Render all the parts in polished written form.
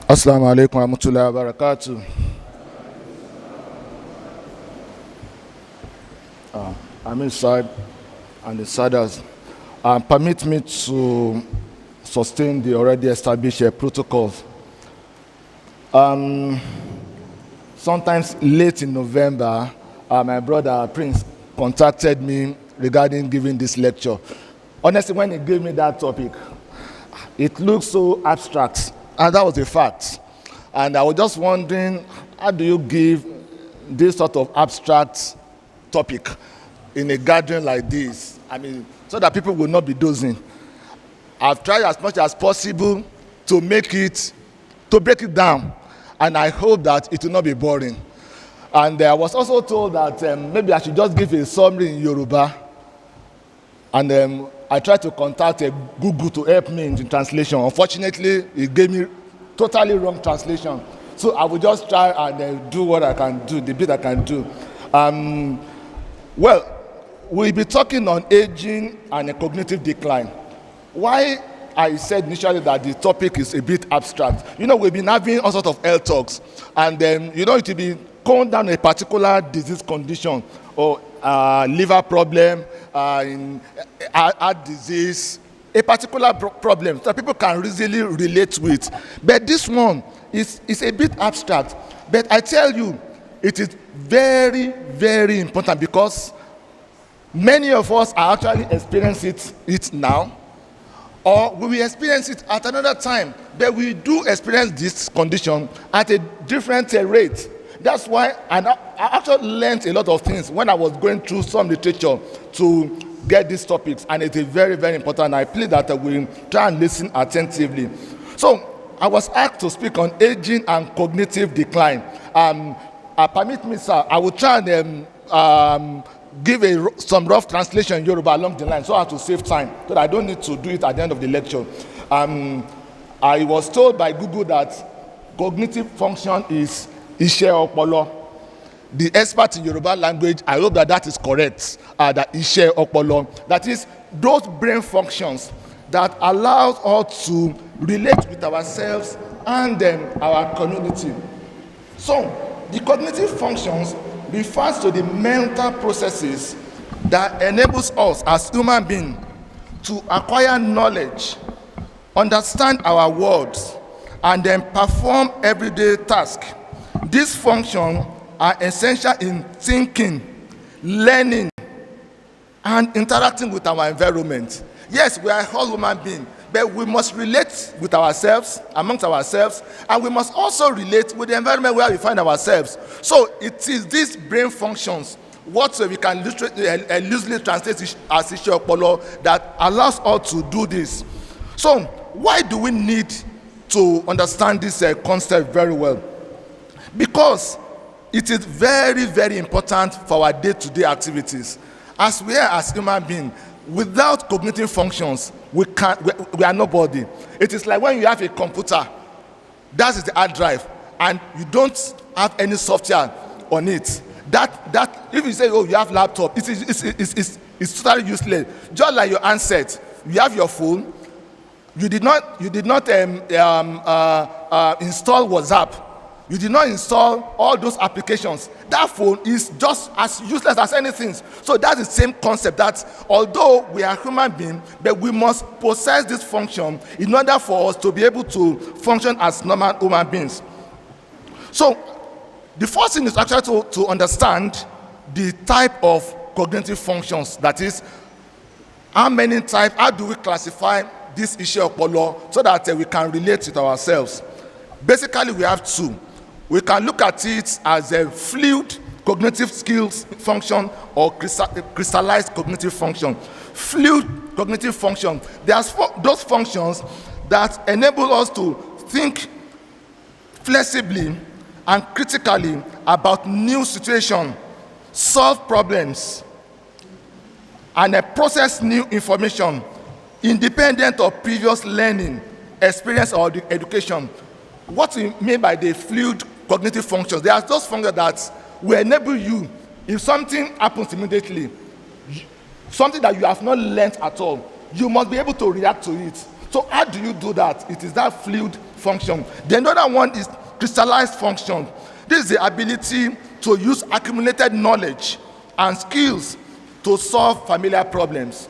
Assalamu alaikum warahmatullahi wabarakatuh. I'm inside and the Sadas. Permit me to sustain the already established protocols. Sometimes late in November, my brother Prince contacted me regarding giving this lecture. Honestly, when he gave me that topic, it looked so abstract, and that was a fact. And I was just wondering, how do you give this sort of abstract topic in a gathering like this? I mean, so that people will not be dozing. I've tried as much as possible to break it down, and I hope that it will not be boring. And I was also told that maybe I should just give a summary in Yoruba, and I tried to contact Google to help me in the translation. Unfortunately, it gave me totally wrong translation. So I will just try and do what I can do, the bit I can do. Well, we'll be talking on aging and a cognitive decline. Why I said initially that the topic is a bit abstract. You know, we've been having all sorts of health talks, and it will be calmed down a particular disease condition or liver problem, heart disease, a particular problem that people can easily relate with. But this one is a bit abstract. But I tell you, it is very, very important because many of us are actually experiencing it now, or we will experience it at another time. But we do experience this condition at a different rate. That's why I actually learned a lot of things when I was going through some literature to get these topics, and it is very, very important. I plead that we try and listen attentively. So I was asked to speak on aging and cognitive decline. Permit me, sir, I will try and give some rough translation in Yoruba along the line so as to save time, so that I don't need to do it at the end of the lecture. I was told by Google that cognitive function is Ise Opolo. The expert in Yoruba language, I hope that is correct, that Ise Opolo. That is those brain functions that allows us to relate with ourselves and our community. So the cognitive functions refers to the mental processes that enables us as human beings to acquire knowledge, understand our words, and then perform everyday tasks. These functions are essential in thinking, learning, and interacting with our environment. Yes, we are all human beings, but we must relate with ourselves, amongst ourselves, and we must also relate with the environment where we find ourselves. So it is these brain functions, what we can loosely translate as Ise Opolo, that allows us to do this. So why do we need to understand this concept very well? Because it is very, very important for our day-to-day activities. As we are as human beings, without cognitive functions, we are nobody. It is like when you have a computer, that is the hard drive, and you don't have any software on it. That if you say, oh, you have laptop, it's totally useless. Just like your handset, you have your phone, you did not install WhatsApp. You did not install all those applications. That phone is just as useless as anything. So that's the same concept, that although we are human beings, but we must possess this function in order for us to be able to function as normal human beings. So the first thing is actually to understand the type of cognitive functions. That is, how many types, how do we classify this Ise Opolo so that we can relate with ourselves? Basically, we have two. We can look at it as a fluid cognitive skills function or crystallized cognitive function. Fluid cognitive function, there's those functions that enable us to think flexibly and critically about new situations, solve problems, and process new information independent of previous learning, experience, or education. What we mean by the fluid cognitive functions, there are those functions that will enable you, if something happens immediately, something that you have not learned at all, you must be able to react to it. So how do you do that? It is that fluid function. The other one is crystallized function. This is the ability to use accumulated knowledge and skills to solve familiar problems.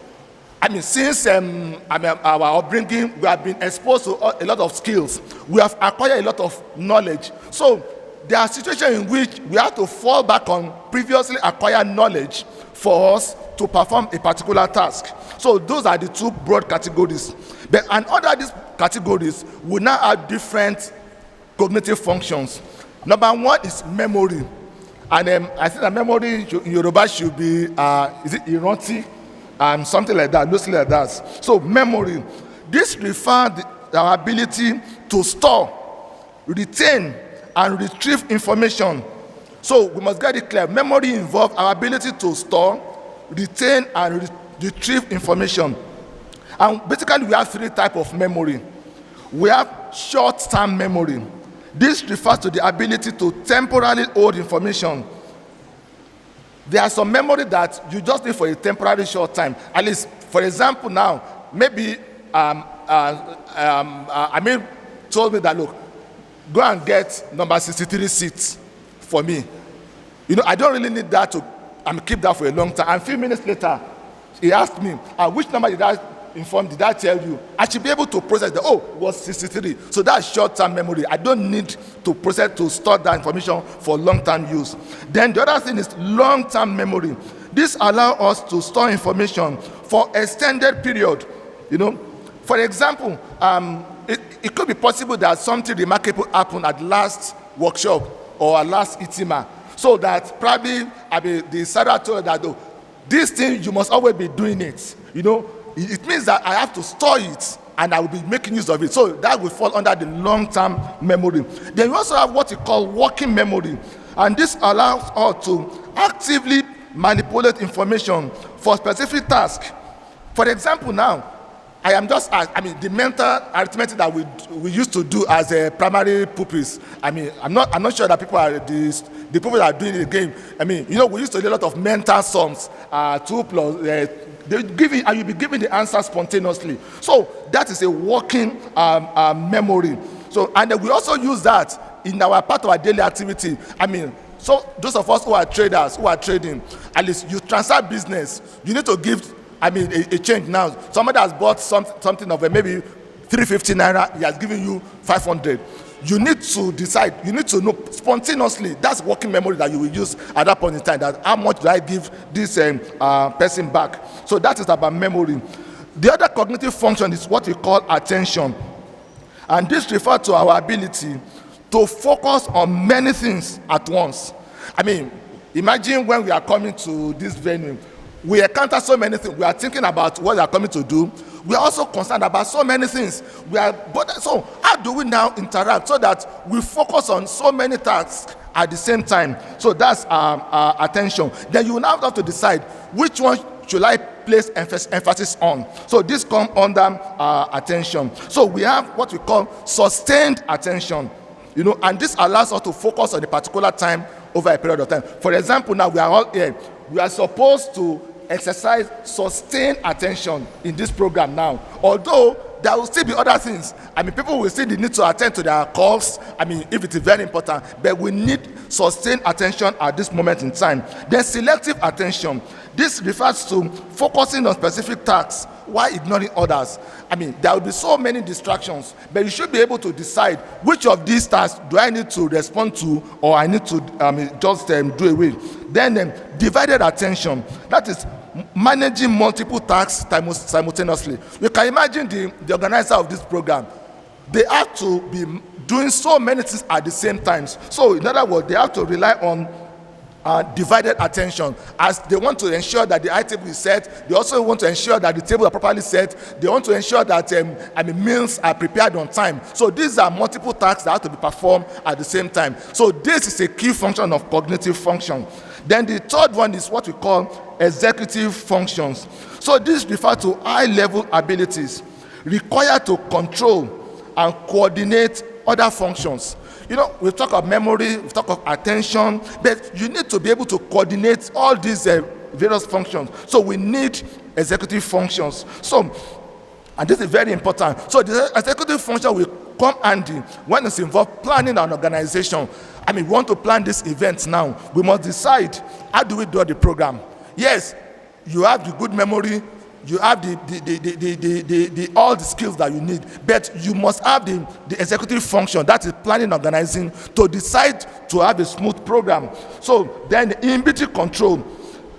Since our upbringing, we have been exposed to a lot of skills. We have acquired a lot of knowledge. So there are situations in which we have to fall back on previously acquired knowledge for us to perform a particular task. So those are the two broad categories. And under these categories, we now have different cognitive functions. Number one is memory. And I think that memory in Yoruba should be, is it iranti? Something like that, loosely like that. So memory. This refers to our ability to store, retain, and retrieve information. So we must get it clear. Memory involves our ability to store, retain, and retrieve information. And basically, we have three types of memory. We have short-term memory. This refers to the ability to temporarily hold information. There are some memory that you just need for a temporary short time. At least, for example, now, maybe Amir told me that, look, go and get number 63 seats for me. I don't really need that to keep that for a long time. And a few minutes later, he asked me, which number did I tell you? I should be able to process it was 63. So that's short-term memory. I don't need to process, to store that information for long-term use. Then the other thing is long-term memory. This allows us to store information for extended period. For example, it could be possible that something remarkable happened at last workshop or at last ITIMA. So that probably the Sarah told that this thing you must always be doing it. It means that I have to store it and I will be making use of it. So that will fall under the long-term memory. Then you also have what you call working memory. And this allows us to actively manipulate information for specific tasks. For example, now, the mental arithmetic that we used to do as a primary pupils. I'm not sure that people are the people that are doing the game. We used to do a lot of mental sums. 2 plus. And you'll be giving the answer spontaneously. So that is a working memory. So, and then we also use that in our part of our daily activity. So those of us who are traders, who are trading, at least you transfer business, you need to give a change now. Somebody has bought something of maybe 350 naira, he has given you 500. You need to decide, you need to know spontaneously. That's working memory that you will use at that point in time, that how much do I give this person back. So that is about memory. The other cognitive function is what we call attention. And this refers to our ability to focus on many things at once. Imagine when we are coming to this venue, we encounter so many things. We are thinking about what we are coming to do. We are also concerned about so many things. So how do we now interact so that we focus on so many tasks at the same time? So that's attention. Then you now have to decide which one should I place emphasis on. So this comes under attention. So we have what we call sustained attention, and this allows us to focus on a particular time over a period of time. For example, now we are all here. We are supposed to exercise sustained attention in this program now. Although there will still be other things. People will still need to attend to their calls. If it is very important, but we need sustained attention at this moment in time. Then selective attention. This refers to focusing on specific tasks while ignoring others. There will be so many distractions, but you should be able to decide which of these tasks do I need to respond to, or I need to just do away. Then divided attention. That is managing multiple tasks simultaneously. You can imagine the organizer of this program. They have to be doing so many things at the same time. So in other words, they have to rely on divided attention, as they want to ensure that the item is set. They also want to ensure that the table are properly set. They want to ensure that meals are prepared on time. So these are multiple tasks that have to be performed at the same time. So this is a key function of cognitive function. Then the third one is what we call executive functions. So this refers to high-level abilities required to control and coordinate other functions. We talk of memory, we talk of attention, but you need to be able to coordinate all these various functions. So we need executive functions. And this is very important. So the executive function will come handy when it's involved planning an organization. I mean, we want to plan this event now. We must decide, how do we do the program? Yes, you have the good memory, you have the all the skills that you need, but you must have the executive function, that is planning, organizing, to decide to have a smooth program. So then the in-between control.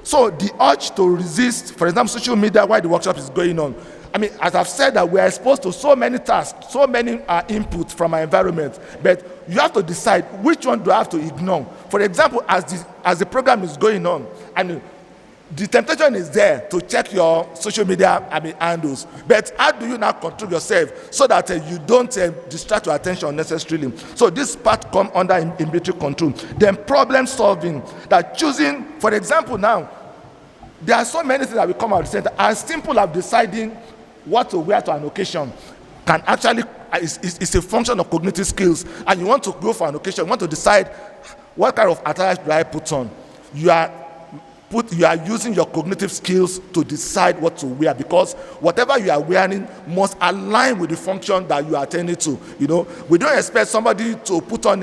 So the urge to resist, for example, social media while the workshop is going on. I mean, as I've said, that we are exposed to so many tasks, so many inputs from our environment, but you have to decide which one do I have to ignore. For example, as the program is going on, I mean, the temptation is there to check your social media handles, but how do you now control yourself so that you don't distract your attention unnecessarily? So this part come under in-between control. Then problem solving, that choosing, for example, now there are so many things that will come out of the center. As simple as deciding what to wear to an occasion can actually is a function of cognitive skills. And you want to go for an occasion, you want to decide what kind of attire do I put on. You are using your cognitive skills to decide what to wear, because whatever you are wearing must align with the function that you are attending to. You know, we don't expect somebody to put on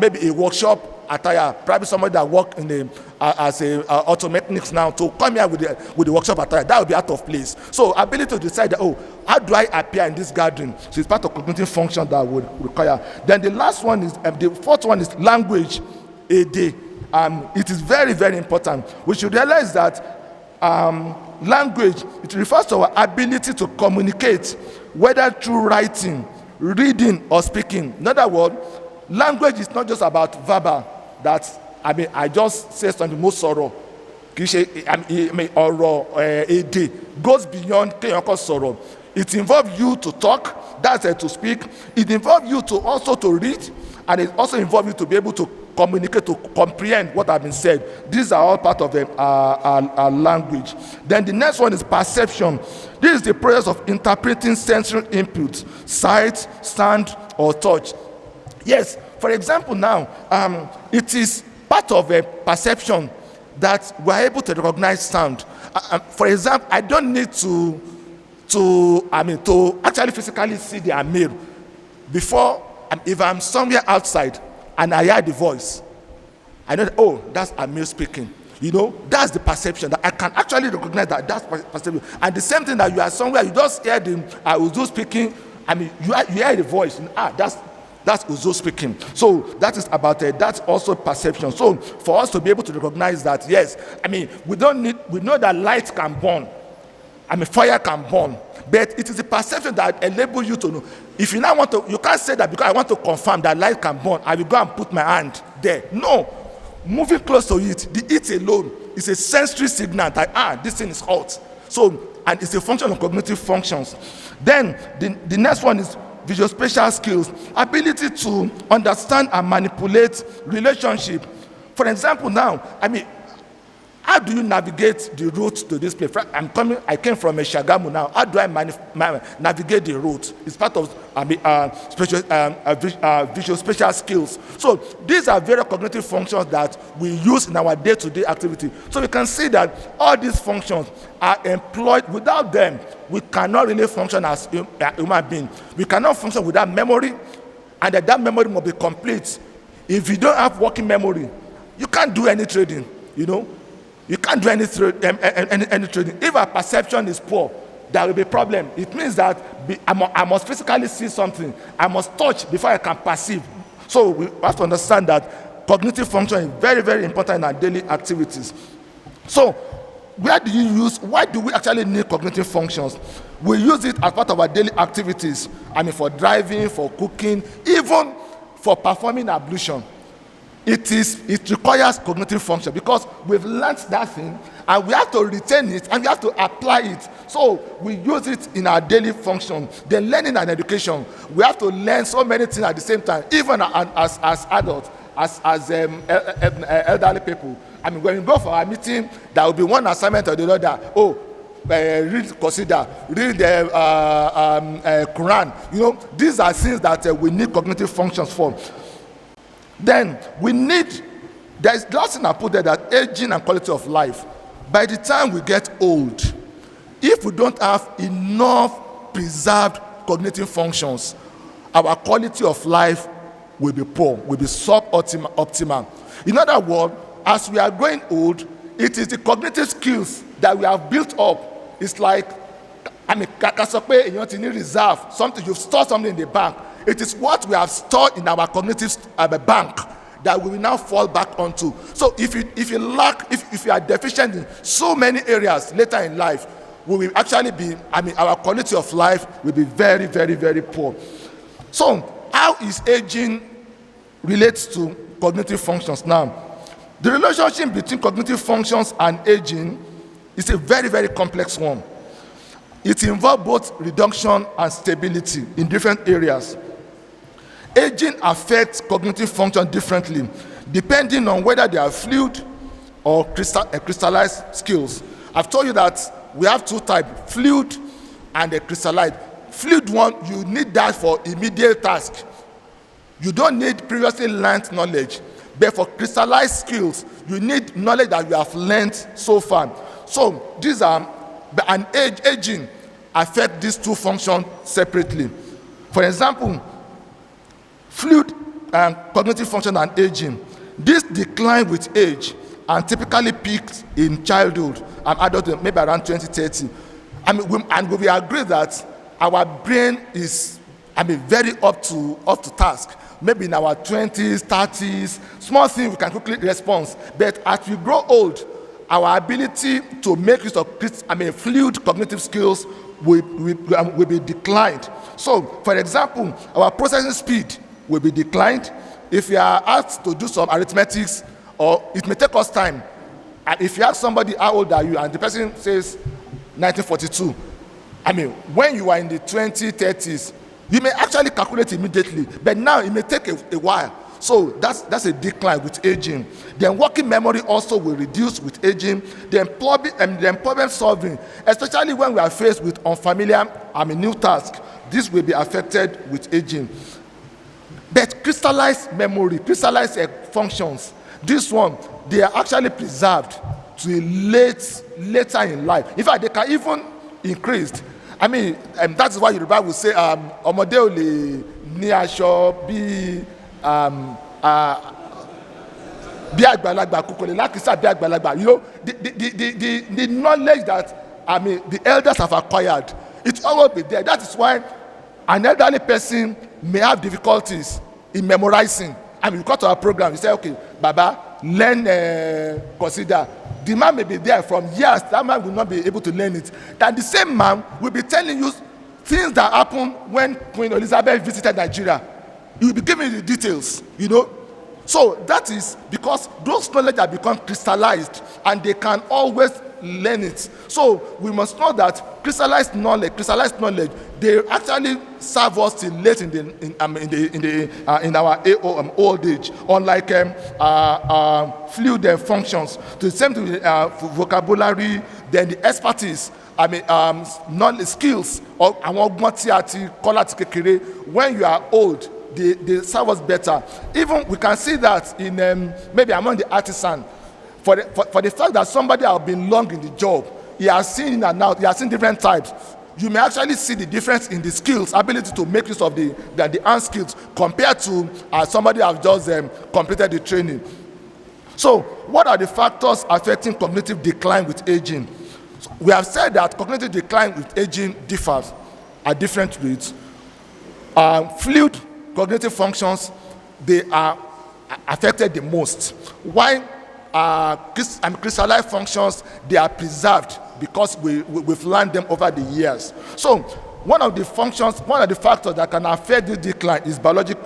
maybe a workshop attire, probably somebody that work in as a auto mechanics now, to come here with the workshop attire. That would be out of place. So ability to decide that, oh, how do I appear in this gathering? So it's part of cognitive function that would require. Then the last one is the fourth one is language. It is very, very important. We should realize that language, it refers to our ability to communicate, whether through writing, reading, or speaking. In other words, language is not just about verbal, that I just say something most sorrow. Goes beyond sorrow. It involves you to talk, that's to speak. It involves you to also to read, and it also involves you to be able to communicate, to comprehend what has been said. These are all part of our language. Then the next one is perception. This is the process of interpreting sensory input, sight, sound, or touch. Yes, for example, now it is part of a perception that we're able to recognize sound. For example, I don't need to actually physically see the Amir before. If I'm somewhere outside and I hear the voice, I know that, oh, that's Amir speaking. You know, that's the perception that I can actually recognize that that's perception. And the same thing that you are somewhere, you just hear the Uzo speaking. You hear the voice. That's Uzo speaking. So that is about that's also perception. So for us to be able to recognize that, yes, we know that light can burn. Fire can burn. But it is the perception that enables you to know. If you now want to, you can't say that because I want to confirm that light can burn, I will go and put my hand there. No. Moving close to it, the heat alone is a sensory signal that, this thing is hot. So, and it's a function of cognitive functions. Then, the next one is visuospatial skills. Ability to understand and manipulate relationship. For example, now, how do you navigate the route to this place? I came from a Sagamu now. How do I navigate the route? It's part of visuospatial skills. So these are various cognitive functions that we use in our day-to-day activity. So we can see that all these functions are employed. Without them, we cannot really function as a human being. We cannot function without memory, and that memory must be complete. If you don't have working memory, you can't do any trading, you know. You can't do any trading. If our perception is poor, there will be a problem. It means that I must physically see something. I must touch before I can perceive. So we have to understand that cognitive function is very, very important in our daily activities. So why do we actually need cognitive functions? We use it as part of our daily activities. For driving, for cooking, even for performing ablution. It requires cognitive function because we've learned that thing and we have to retain it and we have to apply it. So we use it in our daily function. Then learning and education, we have to learn so many things at the same time, even as adults, as elderly people. When you go for a meeting, there will be one assignment or the other. Read consider, read the Quran. You know, these are things that we need cognitive functions for. Then there's lots in I put there that aging and quality of life. By the time we get old, if we don't have enough preserved cognitive functions, our quality of life will be poor, will be sub-optimal. In other words, as we are growing old, it is the cognitive skills that we have built up. It's like, kakasope, you want to need reserve, something, you've stored something in the bank. It is what we have stored in our cognitive bank that we will now fall back onto. So if you lack, if you are deficient in so many areas later in life, we will actually be, our quality of life will be very, very, very poor. So how is aging relates to cognitive functions? Now, the relationship between cognitive functions and aging is a very, very complex one. It involves both reduction and stability in different areas. Aging affects cognitive function differently, depending on whether they are fluid or crystallized skills. I've told you that we have two types, fluid and a crystallized. Fluid one, you need that for immediate task. You don't need previously learned knowledge. But for crystallized skills, you need knowledge that you have learned so far. So these are, and aging affect these two functions separately. For example, fluid and cognitive function and aging. This decline with age and typically peaks in childhood and adulthood, maybe around 2030. And we agree that our brain is, very up to task. Maybe in our 20s, 30s, small things we can quickly respond. But as we grow old, our ability to make use of fluid cognitive skills will be declined. So, for example, our processing speed will be declined. If you are asked to do some arithmetics, or it may take us time. And if you ask somebody how old are you, and the person says 1942, when you are in the 20s, 30s, you may actually calculate immediately, but now it may take a while. So that's a decline with aging. Then working memory also will reduce with aging. Then problem solving, especially when we are faced with unfamiliar new tasks, this will be affected with aging. But crystallized memory, crystallized functions, this one, they are actually preserved to later in life. In fact, they can even increase. That is why Yoruba will say, ọmọdé ò lè ní aṣọ bí àgbàlagbà kò lè lákìsà bí àgbàlagbà. You know, the knowledge that the elders have acquired, it always be there. That is why an elderly person may have difficulties in memorizing. You go to our program, you say, okay, Baba, learn, consider. The man may be there from years, that man will not be able to learn it. That the same man will be telling you things that happened when Queen Elizabeth visited Nigeria. He will be giving you the details, So that is because those knowledge have become crystallized and they can always learn it. So we must know that crystallized knowledge, they actually serve us till late in our old age. Unlike fluid functions, to the same to vocabulary, then the expertise, knowledge, skills, or when you are old, they serve us better. Even we can see that in maybe among the artisans. For the fact that somebody has been long in the job, he has seen in and out, he has seen different types. You may actually see the difference in the skills, ability to make use of the hand skills compared to somebody who has just completed the training. So, what are the factors affecting cognitive decline with aging? So, we have said that cognitive decline with aging differs at different rates. Fluid cognitive functions, they are affected the most. Why? Crystallized functions, they are preserved because we've learned them over the years. So one of the factors that can affect this decline is biologic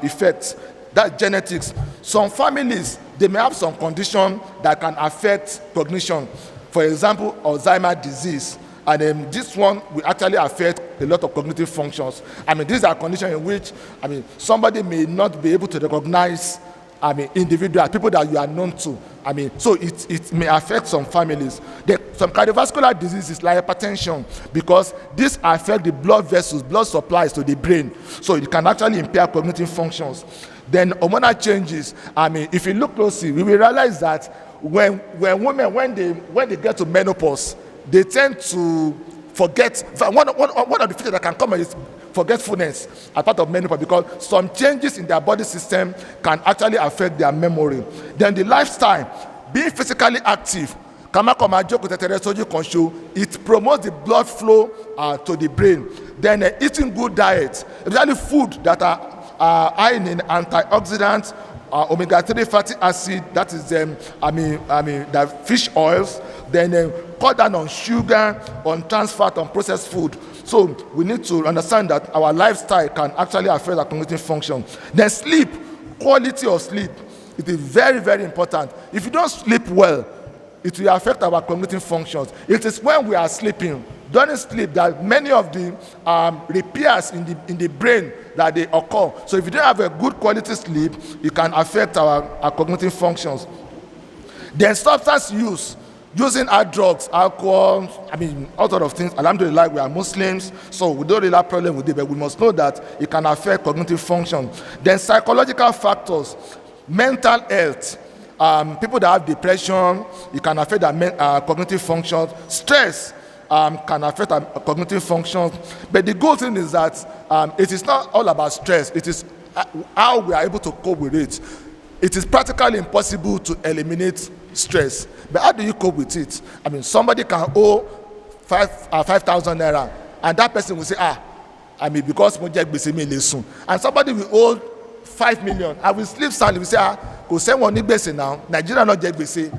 effects, that's genetics. Some families, they may have some condition that can affect cognition. For example, Alzheimer's disease. And this one will actually affect a lot of cognitive functions. These are conditions in which, somebody may not be able to recognize individuals, people that you are known to. So it may affect some families. Some cardiovascular diseases like hypertension, because this affect the blood vessels, blood supplies to the brain. So it can actually impair cognitive functions. Then hormonal changes. If you look closely, we will realize that when women, when they get to menopause, they tend to forget. One of the features that can come is forgetfulness as part of many people, because some changes in their body system can actually affect their memory. Then the lifestyle, being physically active, it promotes the blood flow to the brain. Then eating good diet, especially food that are high in antioxidants, omega-3 fatty acid, that is the fish oils. Then cut down on sugar, on trans fat, on processed food. So we need to understand that our lifestyle can actually affect our cognitive function. Then sleep, quality of sleep, it is very, very important. If you don't sleep well, it will affect our cognitive functions. It is when we are sleeping, during sleep, that many of the repairs in the brain that they occur. So if you don't have a good quality sleep, it can affect our cognitive functions. Then substance use, using hard drugs, alcohol, all sort of things. Alhamdulillah, we are Muslims, so we don't really have problem with it, but we must know that it can affect cognitive function. Then psychological factors, mental health. People that have depression, it can affect their cognitive functions. Stress can affect our cognitive functions. But the good thing is that it is not all about stress. It is how we are able to cope with it. It is practically impossible to eliminate stress. But how do you cope with it? Somebody can owe 5,000 naira, and that person will say, because mo jẹ gbèsè mi lè sùn. And somebody will owe 5 million. I will sleep soundly. We say, kò sẹ́wọ̀n ní gbèsè now. Nigeria not jẹ gbèsè.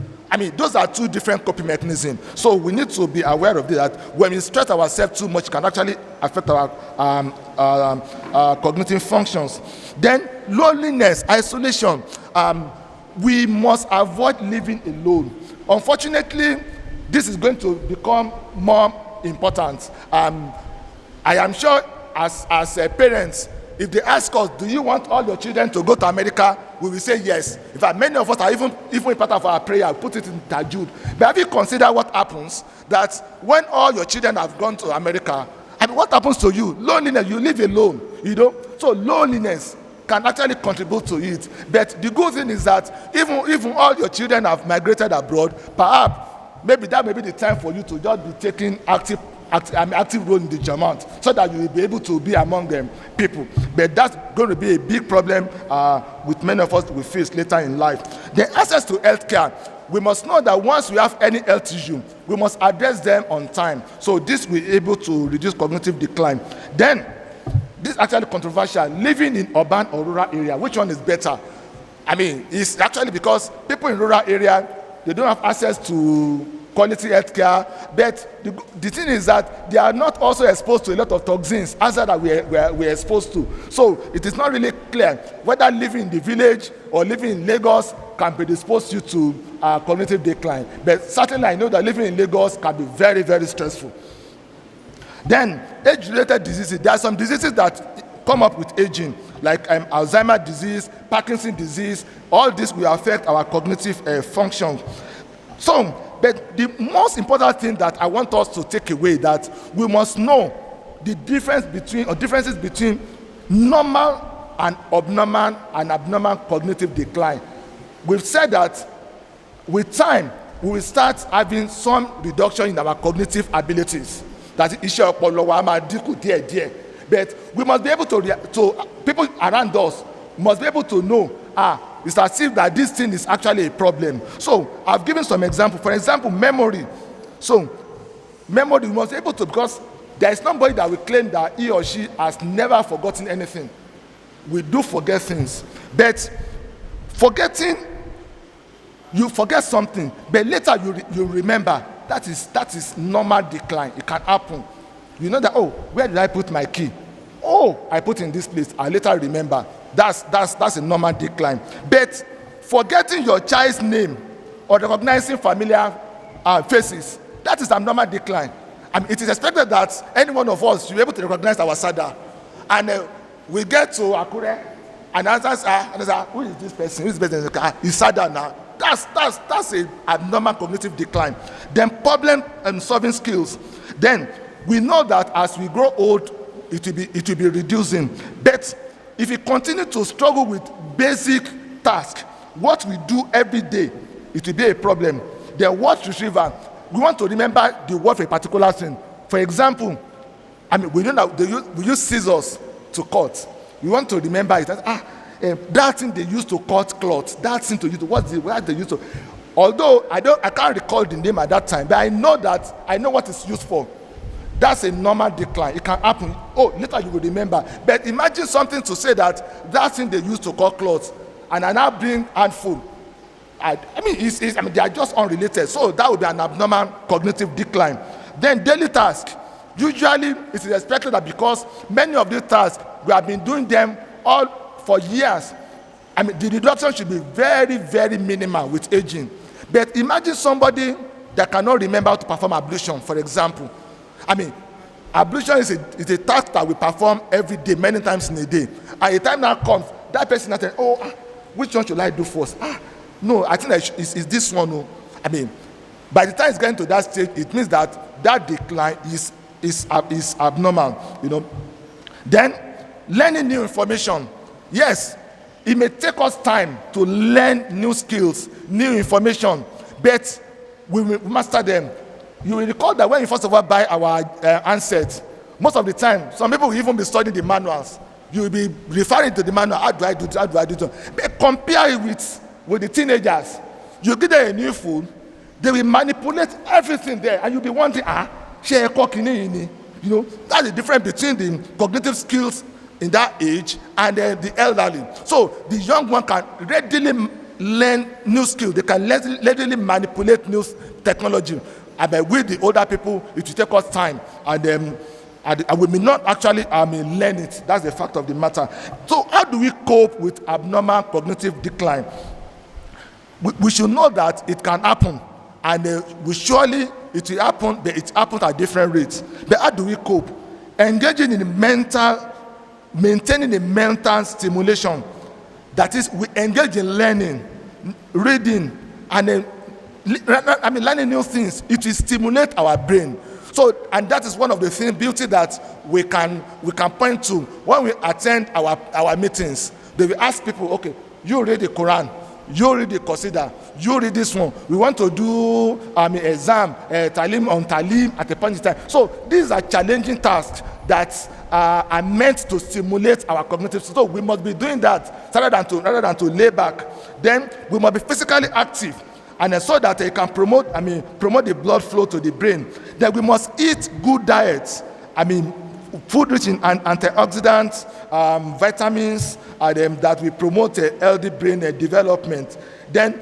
Those are two different coping mechanisms. So we need to be aware of that. When we stress ourselves too much, it can actually affect our cognitive functions. Then loneliness, isolation. We must avoid living alone. Unfortunately, this is going to become more important. I am sure as parents, if they ask us, do you want all your children to go to America? We will say yes. In fact, many of us are even part of our prayer, put it in Tajud. But have you considered what happens that when all your children have gone to America, what happens to you? Loneliness, you live alone, So loneliness can actually contribute to it. But the good thing is that even all your children have migrated abroad, perhaps maybe that may be the time for you to just be taking active role in the Jamaat, so that you will be able to be among them people. But that's going to be a big problem with many of us we face later in life. The access to healthcare, we must know that once we have any health issue, we must address them on time. So this will be able to reduce cognitive decline. Then, this is actually controversial, living in urban or rural area, which one is better? It's actually because people in rural area, they don't have access to quality healthcare, but the thing is that they are not also exposed to a lot of toxins outside that we're exposed to. So it is not really clear whether living in the village or living in Lagos can predispose you to cognitive decline. But certainly I know that living in Lagos can be very, very stressful. Then age-related diseases. There are some diseases that come up with aging, like Alzheimer's disease, Parkinson's disease. All this will affect our cognitive function. But the most important thing that I want us to take away, that we must know the differences between normal and abnormal cognitive decline. We've said that with time, we will start having some reduction in our cognitive abilities. That iṣẹ́ ọpọlọ wa máa dínkù díẹ̀díẹ̀. But we must be able to people around us must be able to know, it's as if that this thing is actually a problem. So I've given some examples. For example, memory. So memory, we must be able to, because there is nobody that will claim that he or she has never forgotten anything. We do forget things. But forgetting, you forget something, but later you remember. That is normal decline. It can happen. You know that, where did I put my key? I put in this place. I later remember. That's a normal decline. But forgetting your child's name or recognizing familiar faces, that is a normal decline. It is expected that any one of us should be able to recognize our sada. And we get to Akure, and others who is this person? Who is this person? He's sada now. That's a abnormal cognitive decline. Then problem solving skills. Then we know that as we grow old, it will be reducing. But if we continue to struggle with basic tasks, what we do every day, it will be a problem. The word retrieval, we want to remember the word for a particular thing. For example, I mean, we know that we use scissors to cut. We want to remember it. That thing they used to cut cloth. That thing to use to what they used to. Although I can't recall the name at that time, but I know what it's used for. That's a normal decline. It can happen. Oh, later you will remember. But imagine something to say that thing they used to cut cloth and are now being handful. I mean, they are just unrelated. So that would be an abnormal cognitive decline. Then daily tasks. Usually, it is expected that because many of these tasks, we have been doing them all for years. I mean, the reduction should be very, very minimal with aging. But imagine somebody that cannot remember how to perform ablution, for example. I mean, ablution is a task that we perform every day, many times in a day. And the time now comes, that person now says, which one should I do first? No, I think it's this one. No. I mean, by the time it's getting to that stage, it means that decline is abnormal, you know. Then, learning new information. Yes, it may take us time to learn new skills, new information, but we will master them. You will recall that when we first of all buy our handset, most of the time, some people will even be studying the manuals. You will be referring to the manual, how do I do it? But compare it with the teenagers. You give them a new phone, they will manipulate everything there, and you'll be wondering, share you know, that's the difference between the cognitive skills in that age and the elderly. So the young one can readily learn new skills. They can readily manipulate new technology. And with the older people, it will take us time, and we may not actually learn it. That's the fact of the matter. So how do we cope with abnormal cognitive decline? We should know that it can happen, and it will happen, but it happens at different rates. But how do we cope? Engaging in maintaining a mental stimulation. That is, we engage in learning, reading, and learning new things. It will stimulate our brain. So, and that is one of the beauty that we can point to when we attend our meetings. They will ask people, okay, you read the Quran, you read the Qasida, you read this one. We want to do exam, talim on talim at a point in time. So these are challenging tasks that are meant to stimulate our cognitive. So we must be doing that rather than to lay back. Then we must be physically active, and so that it can promote the blood flow to the brain. Then we must eat good diets. Food rich in antioxidants, vitamins, that will promote a healthy brain development. Then,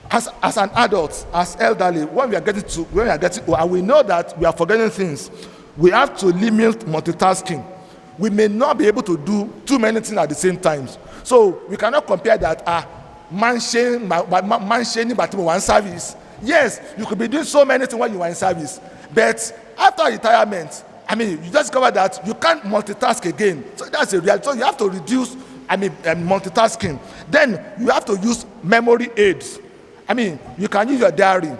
as an adult, as elderly, when we are getting old, and we know that we are forgetting things, we have to limit multitasking. We may not be able to do too many things at the same time. So we cannot compare that man sharing but one service. Yes, you could be doing so many things when you are in service, but after retirement, you just discover that you can't multitask again. So that's a reality. So you have to reduce multitasking. Then you have to use memory aids. You can use your diary.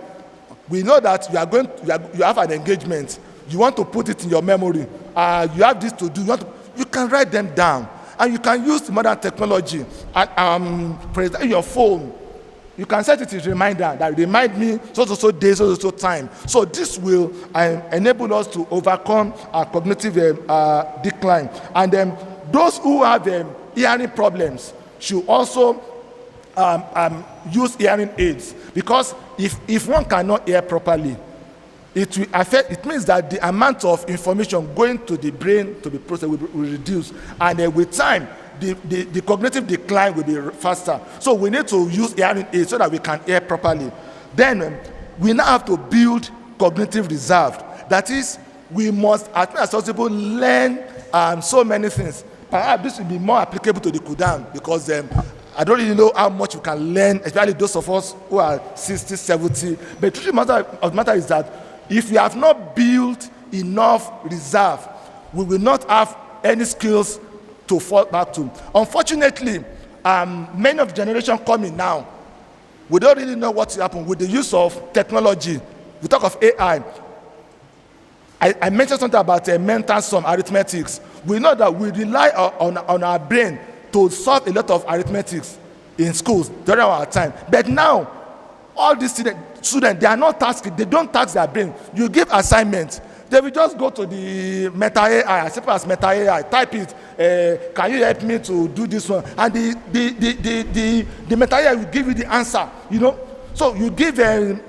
We know that you have an engagement. You want to put it in your memory. You have this to do. You can write them down. And you can use modern technology. For example, your phone. You can set it as a reminder that remind me so days, so time. So this will enable us to overcome our cognitive decline. And then those who have hearing problems should also use hearing aids, because if one cannot hear properly, it will affect. It means that the amount of information going to the brain to be processed will reduce, and with time, the cognitive decline will be faster. So we need to use hearing aids so that we can hear properly. Then we now have to build cognitive reserve. That is, we must, as much as possible, learn so many things. Perhaps this will be more applicable to the Quran, because I don't really know how much you can learn, especially those of us who are 60, 70. But the truth of the matter is that if we have not built enough reserve, we will not have any skills to fall back to. Unfortunately, many of the generation coming now, we don't really know what will happen with the use of technology. We talk of AI. I mentioned something about mental sum, arithmetics. We know that we rely on our brain to solve a lot of arithmetics in schools during our time. But now, all these students, they are not tasked. They don't task their brain. You give assignments. They will just go to the Meta AI, as simple as Meta AI, type it, can you help me to do this one? And the Meta AI will give you the answer, So you give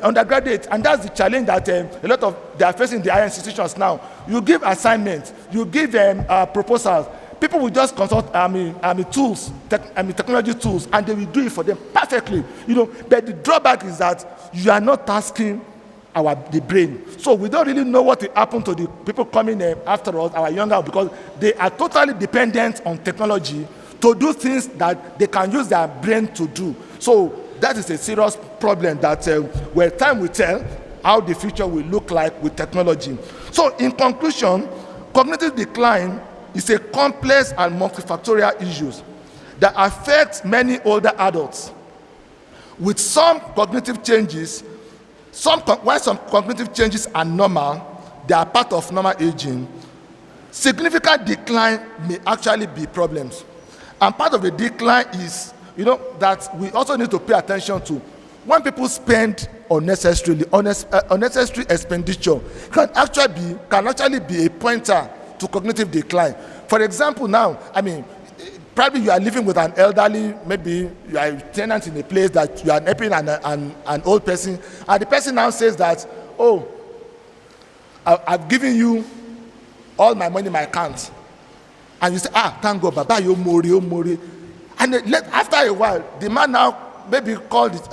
undergraduate, and that's the challenge that a lot of they are facing in the higher institutions now. You give assignments, you give proposals. People will just consult tools, technology tools, and they will do it for them perfectly. But the drawback is that you are not tasking the brain. So we don't really know what will happen to the people coming after us, our younger, because they are totally dependent on technology to do things that they can use their brain to do. So that is a serious problem that where time will tell how the future will look like with technology. So in conclusion, cognitive decline is a complex and multifactorial issue that affects many older adults. With some cognitive changes, while some cognitive changes are normal, they are part of normal aging, significant decline may actually be problems. And part of the decline is, that we also need to pay attention to. When people spend unnecessarily, unnecessary expenditure can actually be a pointer to cognitive decline. For example, now, probably you are living with an elderly, maybe you are a tenant in a place that you are helping an old person, and the person now says that, oh, I've given you all my money in my account. And you say, thank God, Baba, you mori. And after a while, the man now maybe called it,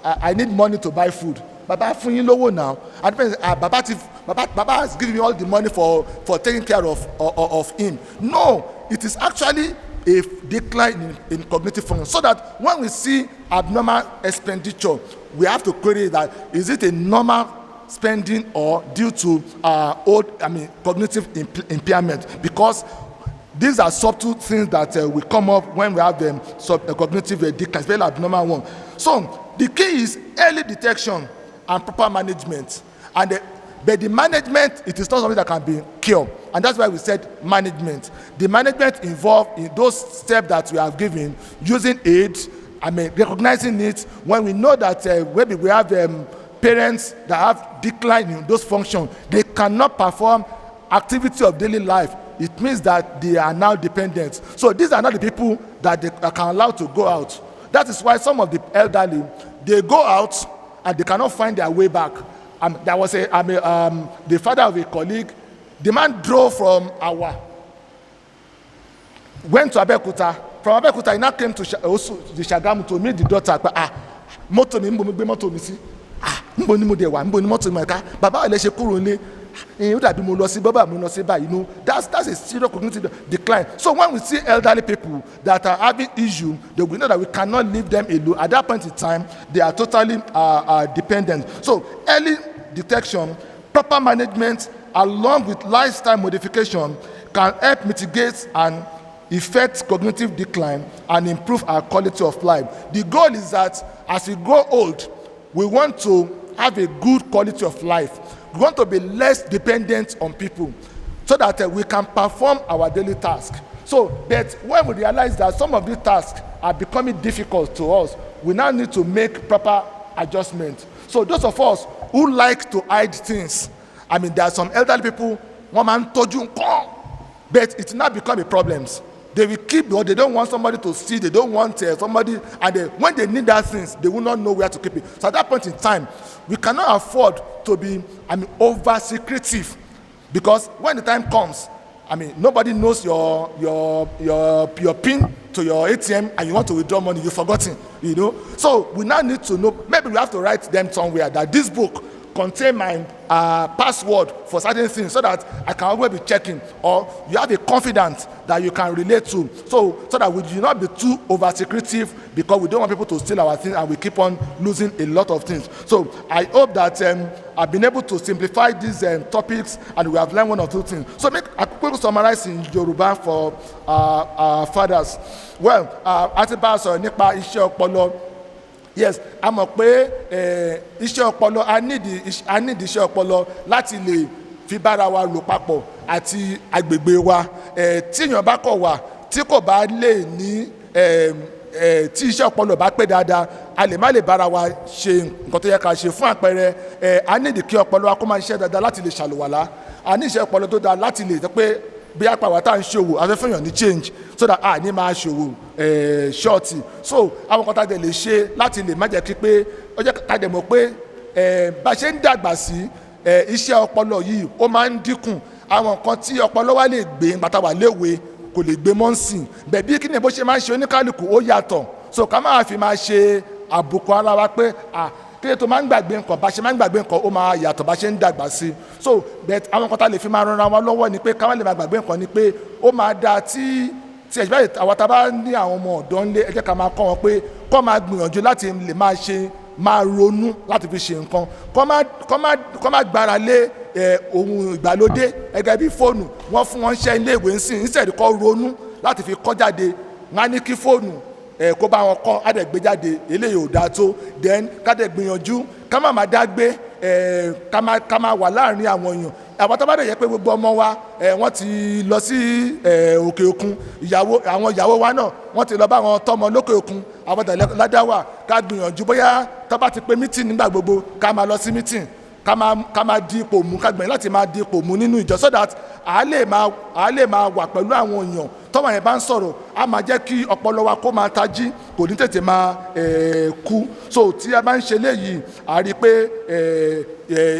I need money to buy food. Baba, lowo now. And the person says, Baba has given me all the money for taking care of him. No, it is actually a decline in cognitive function. So that when we see abnormal expenditure, we have to query that, is it a normal spending or due to cognitive impairment? Because these are subtle things that will come up when we have cognitive decline, very abnormal one. So the key is early detection and proper management. But the management, it is not something that can be cured. And that's why we said management. The management involved in those steps that we have given, using aids, recognizing it. When we know that maybe we have parents that have decline in those functions, they cannot perform activity of daily life. It means that they are now dependent. So these are not the people that they can allow to go out. That is why some of the elderly, they go out and they cannot find their way back. There was the father of a colleague. The man drove from Awa, went to Adeko. From Adeko, he now came to the Sagamu to meet the daughter. Moto ni moto mi si. Mbo ni mo de wa, mbo ni moto mi ka. Baba ele se kuro ni. That's a serious cognitive decline. So when we see elderly people that are having issues, we know that we cannot leave them alone. At that point in time, they are totally dependent. So early detection, proper management, along with lifestyle modification, can help mitigate and affect cognitive decline and improve our quality of life. The goal is that as we grow old, we want to have a good quality of life. We want to be less dependent on people so that we can perform our daily tasks. So, but when we realize that some of these tasks are becoming difficult to us, we now need to make proper adjustments. So those of us who like to hide things, there are some elderly people, one man told you, but it's not becoming problems. They will keep, or they don't want somebody to see, they don't want somebody, and when they need that things, they will not know where to keep it. So at that point in time, we cannot afford to be, over secretive, because when the time comes, nobody knows your PIN to your ATM, and you want to withdraw money, you've forgotten, So we now need to know, maybe we have to write them somewhere that this book contain my password for certain things so that I can always be checking, or you have a confidence that you can relate to, so that we do not be too over secretive, because we don't want people to steal our things and we keep on losing a lot of things. So I hope that I've been able to simplify these topics and we have learned one or two things. So make a quick summarize in Yoruba for our fathers. Well, Atiba sọ̀rọ̀ nípa iṣẹ́ ọpọlọ. Yes, a mọ̀ pé iṣẹ́ ọpọlọ, a need iṣẹ́ ọpọlọ láti lè fi bára wa lò papọ̀ àti agbègbè wa. Tí èèyàn bá kọ̀ wà tí kò bá lè ní tí iṣẹ́ ọpọlọ bá pé dáadáa a lè má lè bára wa ṣe nǹkan tó yẹ ká ṣe. Fún àpẹẹrẹ a ní ìdí kí ọpọlọ wa kó máa ṣiṣẹ́ dáadáa láti lè ṣàlùwàlá, a ní iṣẹ́ ọpọlọ tó dáa láti lè pé bí apàwà tá à ń ṣòwò afẹ́fẹ́yàn ní change so that a ní máa ṣòwò ṣọ́ọ̀tì. So àwọn kan tá a dẹ̀ lè ṣe láti lè má jẹ́ kí pé ó jẹ́ ká dẹ̀ mọ̀ pé bá a ṣe ń dàgbà sí iṣẹ́ ọpọlọ yìí ó máa ń dínkù. Àwọn nǹkan tí ọpọlọ wa lè gbé nígbà tá a wà léwe kò lè gbé mọ́ǹsìn bẹ́ẹ̀ bí kí ni bó ṣe máa ń ṣe oníkálukú ó yàtọ̀. So ká máa fi máa ṣe àbùkù ara wa pé kílé tó máa ń gbàgbé nǹkan bá ṣe máa ń gbàgbé nǹkan ó máa yàtọ̀ bá ṣe ń dàgbà sí. So bẹ́ẹ̀ àwọn kan tá a lè fi máa ran ara wa lọ́wọ́ ni pé ká má lè máa gbàgbé nǹkan ni pé ó máa dáa tí ẹ̀jẹ̀ báyìí àwọn tá a bá ní àwọn ọmọ ọ̀dọ́ ńlé ẹ jẹ́ ká máa kọ́ wọn pé kó máa gbìyànjú láti lè máa ronú láti fi ṣe nǹkan, kó má gbára lé ohun ìgbàlódé gẹ́gẹ́ bí fóònù. Wọ́n fún wọn ṣẹ́ ilé ìwé ńsìn instead kó ronú láti fi kọ́ jáde. Wọ́n á ní kí fóònù kó bá wọn kọ́ á dẹ̀ gbé jáde, eléyìí ò dáa tó. Then ká dẹ̀ gbìyànjú ká má máa dá gbé, ká máa wà láàrin àwọn èèyàn. Àwọn tó bá dẹ̀ yẹ pé gbogbo ọmọ wa wọ́n ti lọ sí òkè òkun, àwọn ìyàwó wa náà wọ́n ti lọ bá wọn tọ́mọ lókè òkun, àwọn tẹ̀lẹ́dá wà ká gbìyànjú bóyá tó bá ti pé mítìn nígbà gbogbo ká máa lọ sí mítìn, ká máa di ipò mú, ká gbìyànjú láti máa di ipò mú nínú ìjọ so that a lè máa wà pẹ̀lú àwọn èèyàn tọ́wọ́ yẹn bá ń sọ̀rọ̀ á máa jẹ́ kí ọpọlọ wa kó máa tají, kò ní tètè máa kú. So tí a bá ń ṣe léyìí a rí i pé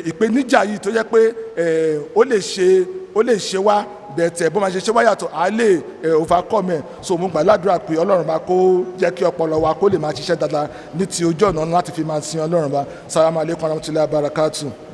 ìpèníjà yìí tó yẹ pé ó lè ṣe wá bẹ̀tẹ̀ bó máa ṣe wá yàtọ̀ a lè overcome ẹ̀. So mo gbàdúrà pé Ọlọ́run bá kó jẹ́ kí ọpọlọ wa kó lè máa ṣiṣẹ́ dáadáa ní ti ojú ọ̀nà láti fi máa sin Ọlọ́run bá. Assalamu alaikum warahmatullahi wabarakatuh.